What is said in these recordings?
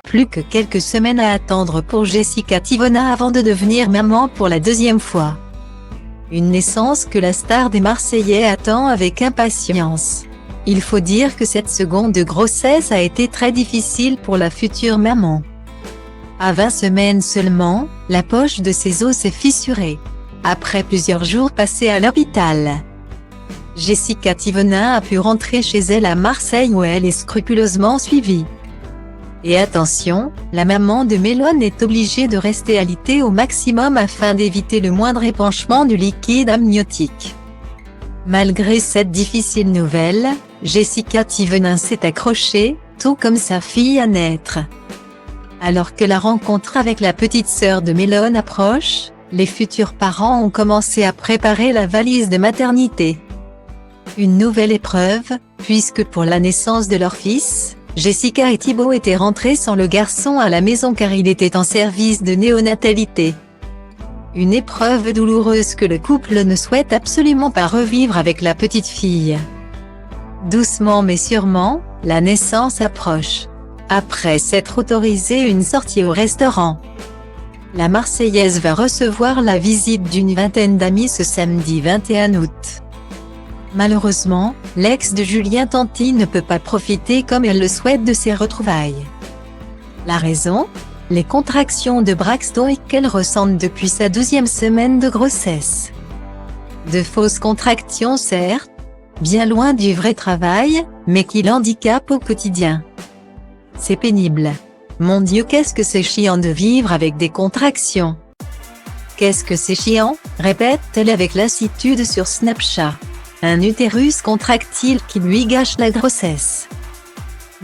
Plus que quelques semaines à attendre pour Jessica Tivona avant de devenir maman pour la deuxième fois. Une naissance que la star des Marseillais attend avec impatience. Il faut dire que cette seconde grossesse a été très difficile pour la future maman. À 20 semaines seulement, la poche de ses os s'est fissurée. Après plusieurs jours passés à l'hôpital, Jessica Tivona a pu rentrer chez elle à Marseille où elle est scrupuleusement suivie. Et attention, la maman de Mélone est obligée de rester alitée au maximum afin d'éviter le moindre épanchement du liquide amniotique. Malgré cette difficile nouvelle, Jessica Tivona s'est accrochée, tout comme sa fille à naître. Alors que la rencontre avec la petite sœur de Mélone approche, les futurs parents ont commencé à préparer la valise de maternité. Une nouvelle épreuve, puisque pour la naissance de leur fils, Jessica et Thibaut étaient rentrés sans le garçon à la maison car il était en service de néonatalité. Une épreuve douloureuse que le couple ne souhaite absolument pas revivre avec la petite fille. Doucement mais sûrement, la naissance approche. Après s'être autorisée une sortie au restaurant, la Marseillaise va recevoir la visite d'une vingtaine d'amis ce samedi 21 août. Malheureusement, l'ex de Julien Tanti ne peut pas profiter comme elle le souhaite de ces retrouvailles. La raison ? Les contractions de Braxton qu'elle ressent depuis sa 12e semaine de grossesse. De fausses contractions certes, bien loin du vrai travail, mais qui l'handicapent au quotidien. C'est pénible. Mon Dieu, qu'est-ce que c'est chiant de vivre avec des contractions. Qu'est-ce que c'est chiant, répète-t-elle avec lassitude sur Snapchat. Un utérus contractile qui lui gâche la grossesse.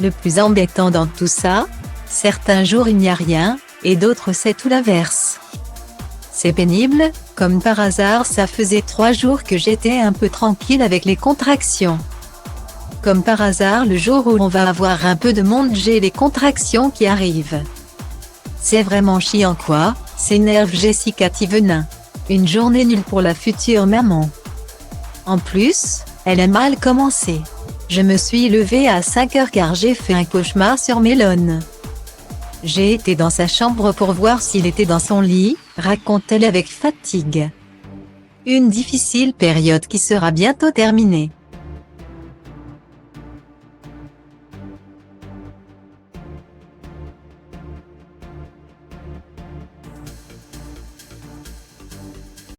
Le plus embêtant dans tout ça, certains jours il n'y a rien, et d'autres c'est tout l'inverse. C'est pénible, comme par hasard ça faisait 3 jours que j'étais un peu tranquille avec les contractions. Comme par hasard le jour où on va avoir un peu de monde j'ai les contractions qui arrivent. C'est vraiment chiant quoi, s'énerve Jessica Tivona. Une journée nulle pour la future maman. En plus, elle a mal commencé. Je me suis levée à 5h car j'ai fait un cauchemar sur Mélone. J'ai été dans sa chambre pour voir s'il était dans son lit, raconte-t-elle avec fatigue. Une difficile période qui sera bientôt terminée.